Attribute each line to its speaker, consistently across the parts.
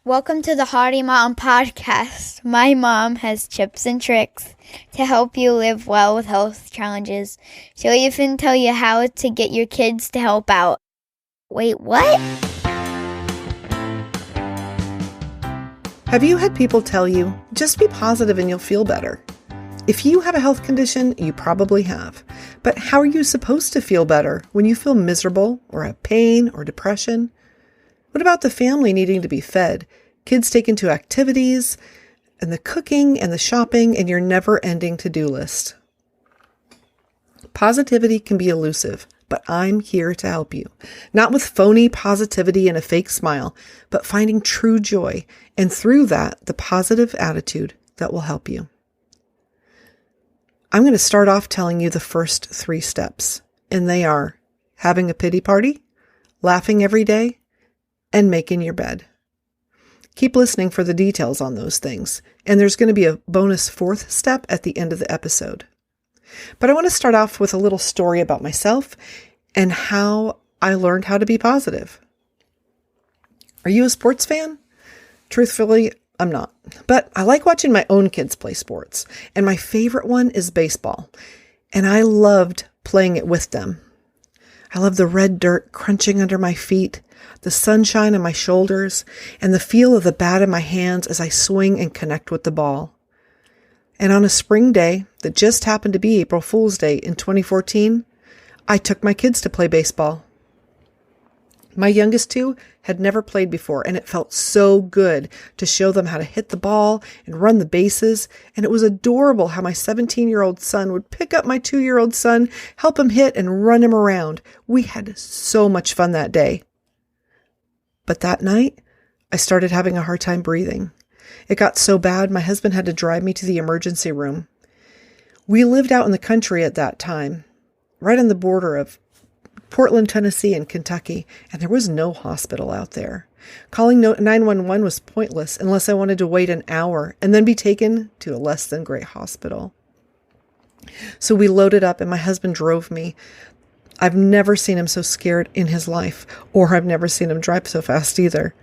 Speaker 1: Welcome to the Hardy Mom Podcast. My mom has tips and tricks to help you live well with health challenges. She'll even tell you how to get your kids to help out. Wait, what?
Speaker 2: Have you had people tell you, just be positive and you'll feel better? If you have a health condition, you probably have. But how are you supposed to feel better when you feel miserable or have pain or depression? What about the family needing to be fed, kids taken to activities, and the cooking and the shopping and your never-ending to-do list? Positivity can be elusive, but I'm here to help you. Not with phony positivity and a fake smile, but finding true joy, and through that, the positive attitude that will help you. I'm going to start off telling you the first 3 steps, and they are having a pity party, laughing every day, and making your bed. Keep listening for the details on those things, and there's going to be a bonus 4th step at the end of the episode. But I want to start off with a little story about myself and how I learned how to be positive. Are you a sports fan? Truthfully, I'm not. But I like watching my own kids play sports, and my favorite one is baseball, and I loved playing it with them. I love the red dirt crunching under my feet, the sunshine on my shoulders, and the feel of the bat in my hands as I swing and connect with the ball. And on a spring day that just happened to be April Fool's Day in 2014, I took my kids to play baseball. My youngest 2 had never played before, and it felt so good to show them how to hit the ball and run the bases, and it was adorable how my 17-year-old son would pick up my 2-year-old son, help him hit, and run him around. We had so much fun that day. But that night, I started having a hard time breathing. It got so bad, my husband had to drive me to the emergency room. We lived out in the country at that time, right on the border of Portland, Tennessee, and Kentucky, and there was no hospital out there. Calling 911 was pointless unless I wanted to wait an hour and then be taken to a less than great hospital. So we loaded up and my husband drove me. I've never seen him so scared in his life, or I've never seen him drive so fast either.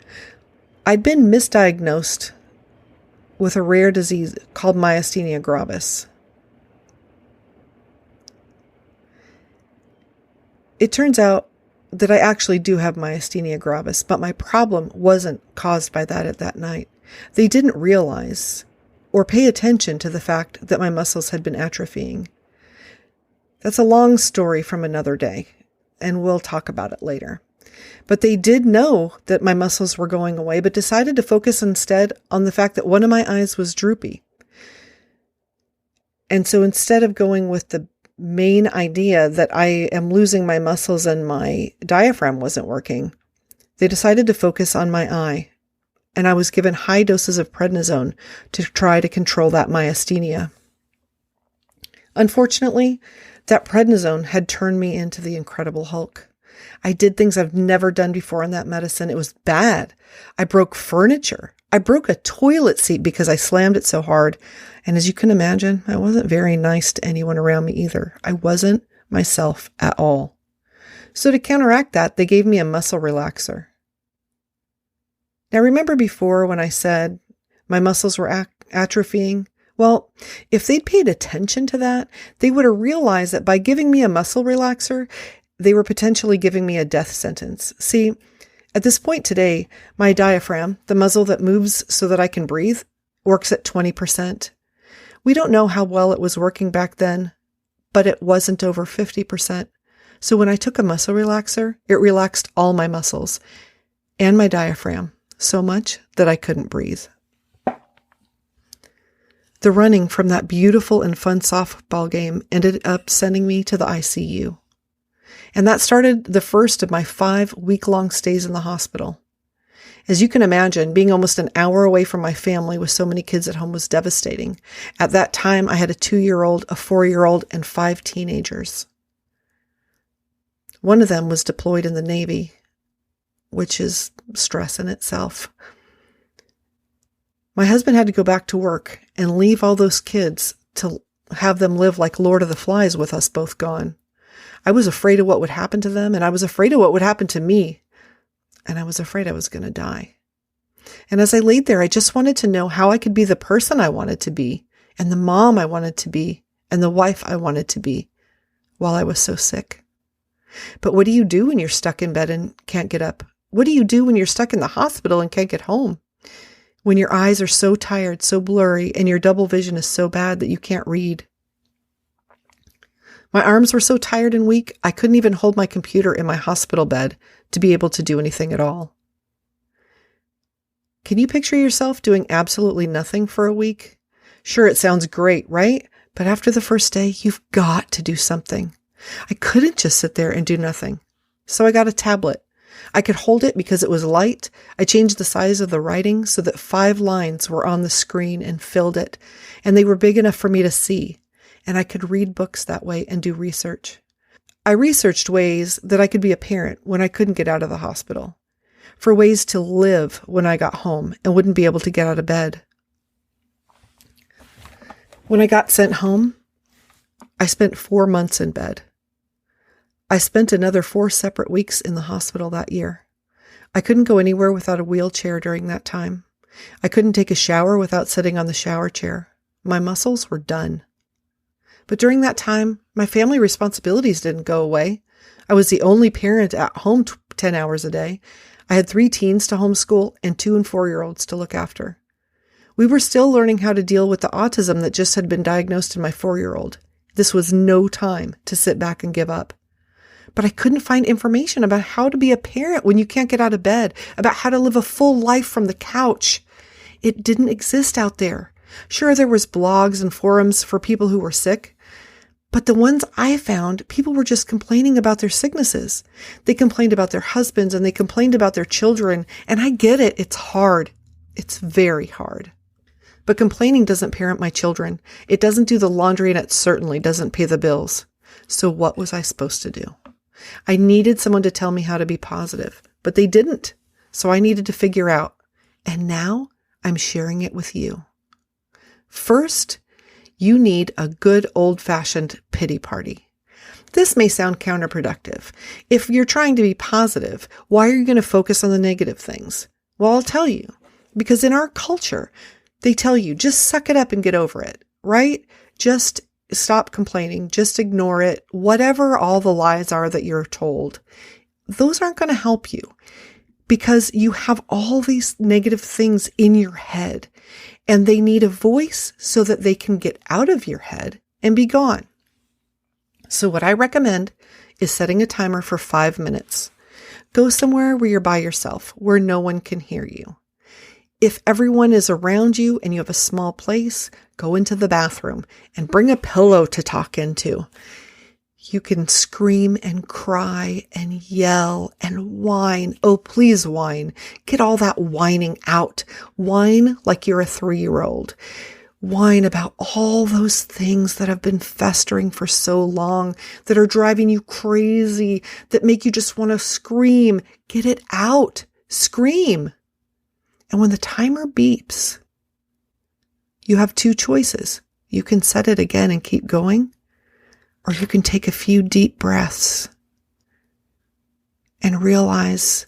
Speaker 2: I'd been misdiagnosed with a rare disease called myasthenia gravis. It turns out that I actually do have myasthenia gravis, but my problem wasn't caused by that at that night. They didn't realize or pay attention to the fact that my muscles had been atrophying. That's a long story from another day, and we'll talk about it later. But they did know that my muscles were going away, but decided to focus instead on the fact that one of my eyes was droopy. And so instead of going with the main idea that I am losing my muscles and my diaphragm wasn't working, they decided to focus on my eye. And I was given high doses of prednisone to try to control that myasthenia. Unfortunately, that prednisone had turned me into the Incredible Hulk. I did things I've never done before in that medicine. It was bad. I broke furniture. I broke a toilet seat because I slammed it so hard. And as you can imagine, I wasn't very nice to anyone around me either. I wasn't myself at all. So to counteract that, they gave me a muscle relaxer. Now remember before when I said my muscles were atrophying? Well, if they'd paid attention to that, they would have realized that by giving me a muscle relaxer, they were potentially giving me a death sentence. See, at this point today, my diaphragm, the muscle that moves so that I can breathe, works at 20%. We don't know how well it was working back then, but it wasn't over 50%. So when I took a muscle relaxer, it relaxed all my muscles and my diaphragm so much that I couldn't breathe. The running from that beautiful and fun softball game ended up sending me to the ICU. And that started the first of my 5-week-long stays in the hospital. As you can imagine, being almost an hour away from my family with so many kids at home was devastating. At that time, I had a 2-year-old, a 4-year-old, and 5 teenagers. One of them was deployed in the Navy, which is stress in itself. My husband had to go back to work and leave all those kids to have them live like Lord of the Flies with us both gone. I was afraid of what would happen to them, and I was afraid of what would happen to me, and I was afraid I was going to die. And as I laid there, I just wanted to know how I could be the person I wanted to be, and the mom I wanted to be, and the wife I wanted to be while I was so sick. But what do you do when you're stuck in bed and can't get up? What do you do when you're stuck in the hospital and can't get home? When your eyes are so tired, so blurry, and your double vision is so bad that you can't read? My arms were so tired and weak, I couldn't even hold my computer in my hospital bed to be able to do anything at all. Can you picture yourself doing absolutely nothing for a week? Sure, it sounds great, right? But after the first day, you've got to do something. I couldn't just sit there and do nothing. So I got a tablet. I could hold it because it was light. I changed the size of the writing so that 5 lines were on the screen and filled it, and they were big enough for me to see. And I could read books that way and do research. I researched ways that I could be a parent when I couldn't get out of the hospital, for ways to live when I got home and wouldn't be able to get out of bed. When I got sent home, I spent 4 months in bed. I spent another 4 separate weeks in the hospital that year. I couldn't go anywhere without a wheelchair during that time. I couldn't take a shower without sitting on the shower chair. My muscles were done. But during that time, my family responsibilities didn't go away. I was the only parent at home 10 hours a day. I had 3 teens to homeschool and 2 and 4-year-olds to look after. We were still learning how to deal with the autism that just had been diagnosed in my 4-year-old. This was no time to sit back and give up. But I couldn't find information about how to be a parent when you can't get out of bed, about how to live a full life from the couch. It didn't exist out there. Sure, there was blogs and forums for people who were sick, but the ones I found, people were just complaining about their sicknesses. They complained about their husbands and they complained about their children. And I get it. It's hard. It's very hard. But complaining doesn't parent my children. It doesn't do the laundry, and it certainly doesn't pay the bills. So what was I supposed to do? I needed someone to tell me how to be positive, but they didn't. So I needed to figure out. And now I'm sharing it with you. First, you need a good old-fashioned pity party. This may sound counterproductive. If you're trying to be positive, why are you going to focus on the negative things? Well, I'll tell you. Because in our culture, they tell you, just suck it up and get over it, right? Just stop complaining. Just ignore it. Whatever all the lies are that you're told, those aren't going to help you because you have all these negative things in your head. And they need a voice so that they can get out of your head and be gone. So what I recommend is setting a timer for 5 minutes. Go somewhere where you're by yourself, where no one can hear you. If everyone is around you and you have a small place, go into the bathroom and bring a pillow to talk into. You can scream and cry and yell and whine. Oh, please whine. Get all that whining out. Whine like you're a 3-year-old. Whine about all those things that have been festering for so long, that are driving you crazy, that make you just want to scream. Get it out. Scream. And when the timer beeps, you have 2 choices. You can set it again and keep going, or you can take a few deep breaths and realize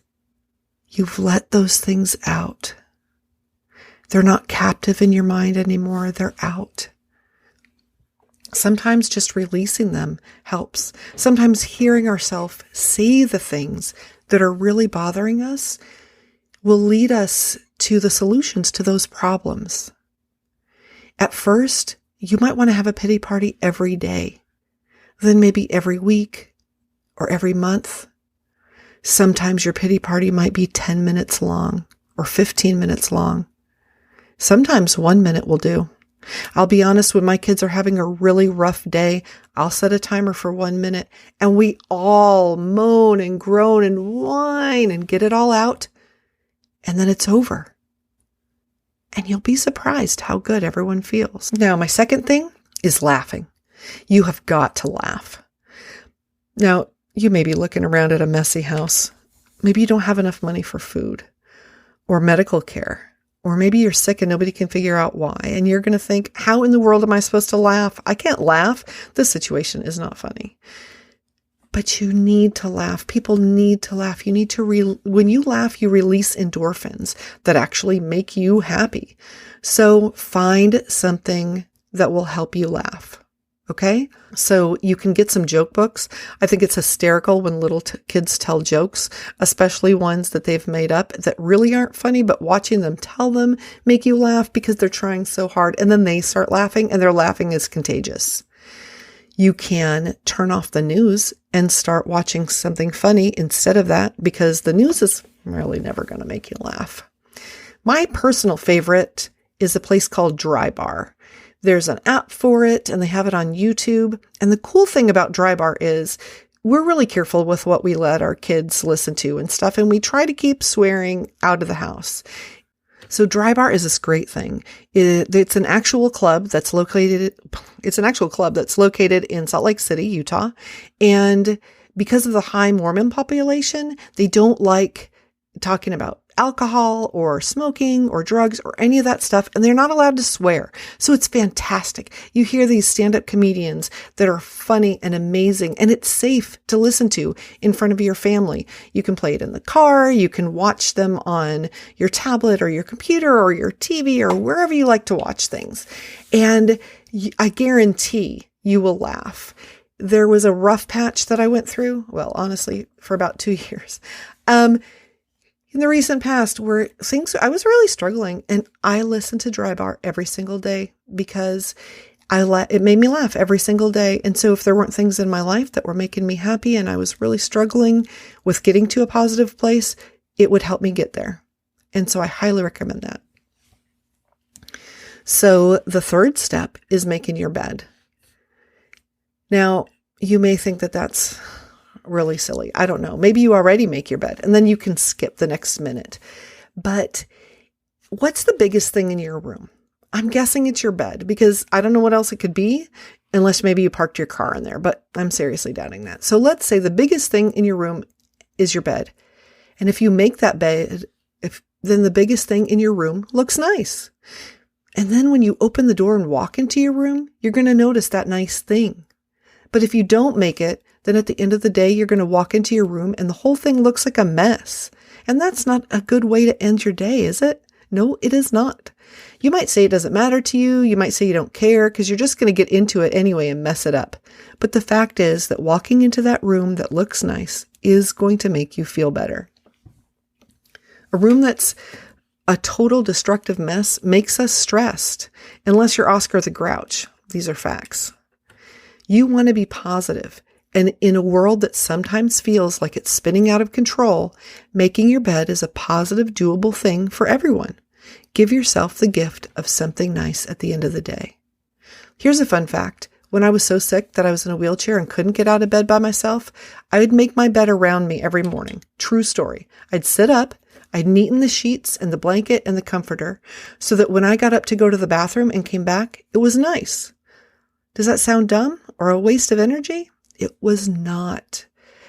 Speaker 2: you've let those things out. They're not captive in your mind anymore. They're out. Sometimes just releasing them helps. Sometimes hearing ourselves say the things that are really bothering us will lead us to the solutions to those problems. At first, you might want to have a pity party every day. Then maybe every week or every month. Sometimes your pity party might be 10 minutes long or 15 minutes long. Sometimes 1 minute will do. I'll be honest, when my kids are having a really rough day, I'll set a timer for 1 minute and we all moan and groan and whine and get it all out. And then it's over. And you'll be surprised how good everyone feels. Now, my second thing is laughing. You have got to laugh. Now, you may be looking around at a messy house. Maybe you don't have enough money for food or medical care, or maybe you're sick and nobody can figure out why. And you're going to think, how in the world am I supposed to laugh? I can't laugh. This situation is not funny. But you need to laugh. People need to laugh. You need to, when you laugh, you release endorphins that actually make you happy. So find something that will help you laugh. Okay? So you can get some joke books. I think it's hysterical when little kids tell jokes, especially ones that they've made up that really aren't funny, but watching them tell them make you laugh because they're trying so hard. And then they start laughing and their laughing is contagious. You can turn off the news and start watching something funny instead of that, because the news is really never going to make you laugh. My personal favorite is a place called Dry Bar. There's an app for it and they have it on YouTube. And the cool thing about Dry Bar is we're really careful with what we let our kids listen to and stuff. And we try to keep swearing out of the house. So Dry Bar is this great thing. It's an actual club that's located in Salt Lake City, Utah. And because of the high Mormon population, they don't like talking about alcohol or smoking or drugs or any of that stuff. And they're not allowed to swear. So it's fantastic. You hear these stand-up comedians that are funny and amazing, and it's safe to listen to in front of your family. You can play it in the car. You can watch them on your tablet or your computer or your TV or wherever you like to watch things. And I guarantee you will laugh. There was a rough patch that I went through. Well, honestly, for about 2 years. In the recent past where I was really struggling, and I listened to Dry Bar every single day because it made me laugh every single day. And so if there weren't things in my life that were making me happy and I was really struggling with getting to a positive place, it would help me get there. And so I highly recommend that. So the third step is making your bed. Now, you may think that that's really silly. I don't know. Maybe you already make your bed and then you can skip the next minute. But what's the biggest thing in your room? I'm guessing it's your bed, because I don't know what else it could be unless maybe you parked your car in there, but I'm seriously doubting that. So let's say the biggest thing in your room is your bed. And if you make that bed, then the biggest thing in your room looks nice. And then when you open the door and walk into your room, you're going to notice that nice thing. But if you don't make it, then at the end of the day, you're going to walk into your room and the whole thing looks like a mess. And that's not a good way to end your day, is it? No, it is not. You might say it doesn't matter to you. You might say you don't care because you're just going to get into it anyway and mess it up. But the fact is that walking into that room that looks nice is going to make you feel better. A room that's a total destructive mess makes us stressed, unless you're Oscar the Grouch. These are facts. You want to be positive. And in a world that sometimes feels like it's spinning out of control, making your bed is a positive, doable thing for everyone. Give yourself the gift of something nice at the end of the day. Here's a fun fact. When I was so sick that I was in a wheelchair and couldn't get out of bed by myself, I would make my bed around me every morning. True story. I'd sit up, I'd neaten the sheets and the blanket and the comforter so that when I got up to go to the bathroom and came back, it was nice. Does that sound dumb or a waste of energy? It was not.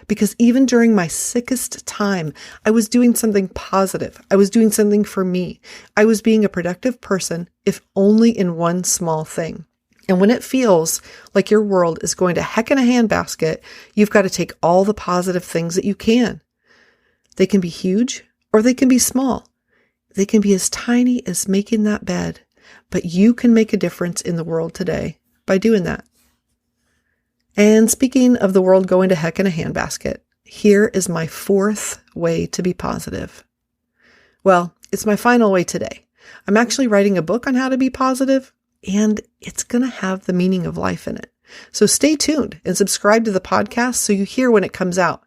Speaker 2: Because even during my sickest time, I was doing something positive. I was doing something for me. I was being a productive person, if only in one small thing. And when it feels like your world is going to heck in a handbasket, you've got to take all the positive things that you can. They can be huge or they can be small. They can be as tiny as making that bed, but you can make a difference in the world today by doing that. And speaking of the world going to heck in a handbasket, here is my fourth way to be positive. Well, it's my final way today. I'm actually writing a book on how to be positive, and it's going to have the meaning of life in it. So stay tuned and subscribe to the podcast so you hear when it comes out.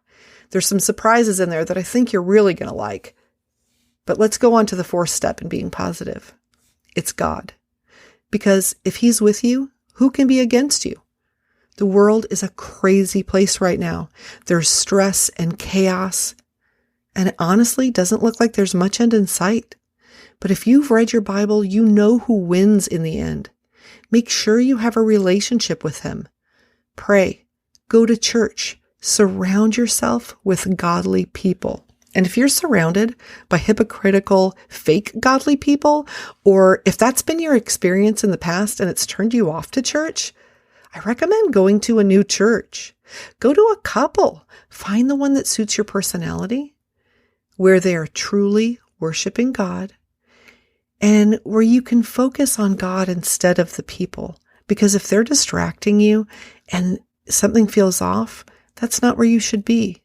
Speaker 2: There's some surprises in there that I think you're really going to like. But let's go on to the fourth step in being positive. It's God. Because if He's with you, who can be against you? The world is a crazy place right now. There's stress and chaos, and it honestly doesn't look like there's much end in sight. But if you've read your Bible, you know who wins in the end. Make sure you have a relationship with Him. Pray, go to church, surround yourself with godly people. And if you're surrounded by hypocritical, fake godly people, or if that's been your experience in the past and it's turned you off to church, I recommend going to a new church. Go to a couple. Find the one that suits your personality, where they are truly worshiping God, and where you can focus on God instead of the people. Because if they're distracting you and something feels off, that's not where you should be.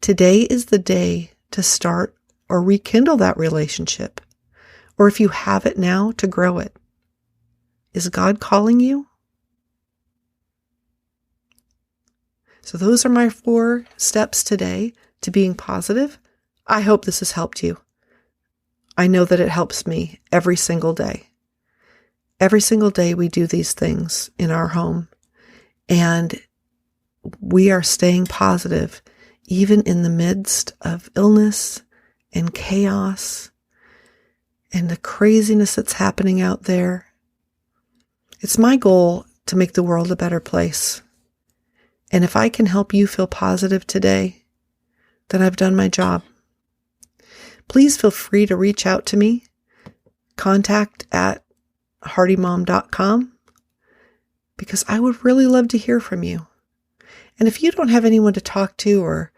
Speaker 2: Today is the day to start or rekindle that relationship. Or if you have it now, to grow it. Is God calling you? So those are my 4 steps today to being positive. I hope this has helped you. I know that it helps me every single day. Every single day we do these things in our home, and we are staying positive even in the midst of illness and chaos and the craziness that's happening out there. It's my goal to make the world a better place. And if I can help you feel positive today, then I've done my job. Please feel free to reach out to me. contact@heartymom.com, because I would really love to hear from you. And if you don't have anyone to talk to or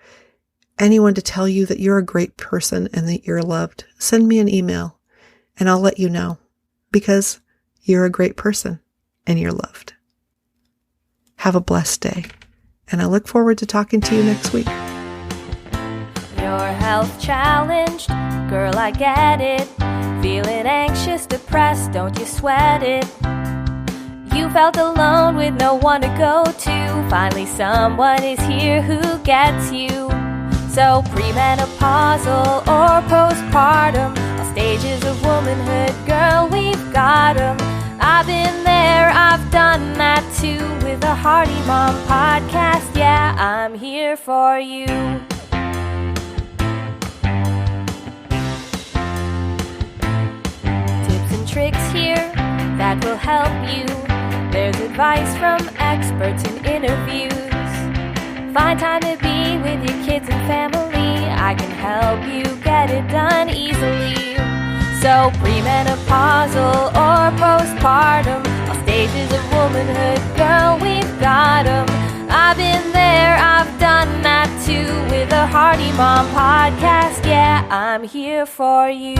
Speaker 2: anyone to tell you that you're a great person and that you're loved, send me an email and I'll let you know, because you're a great person and you're loved. Have a blessed day, and I look forward to talking to you next week.
Speaker 3: You're health challenged, girl, I get it. Feeling anxious, depressed, don't you sweat it. You felt alone with no one to go to. Finally someone is here who gets you. So premenopausal or postpartum, all stages of womanhood, girl, we've got 'em. I've been there, I've done that too. With the Hearty Mom podcast, yeah, I'm here for you. Tips and tricks here that will help you. There's advice from experts and interviews. Find time to be with your kids and family. I can help you get it done easily. So premenopausal or postpartum, all stages of womanhood, girl, we've got 'em. I've been there, I've done that too. With the Hearty Mom podcast, yeah, I'm here for you.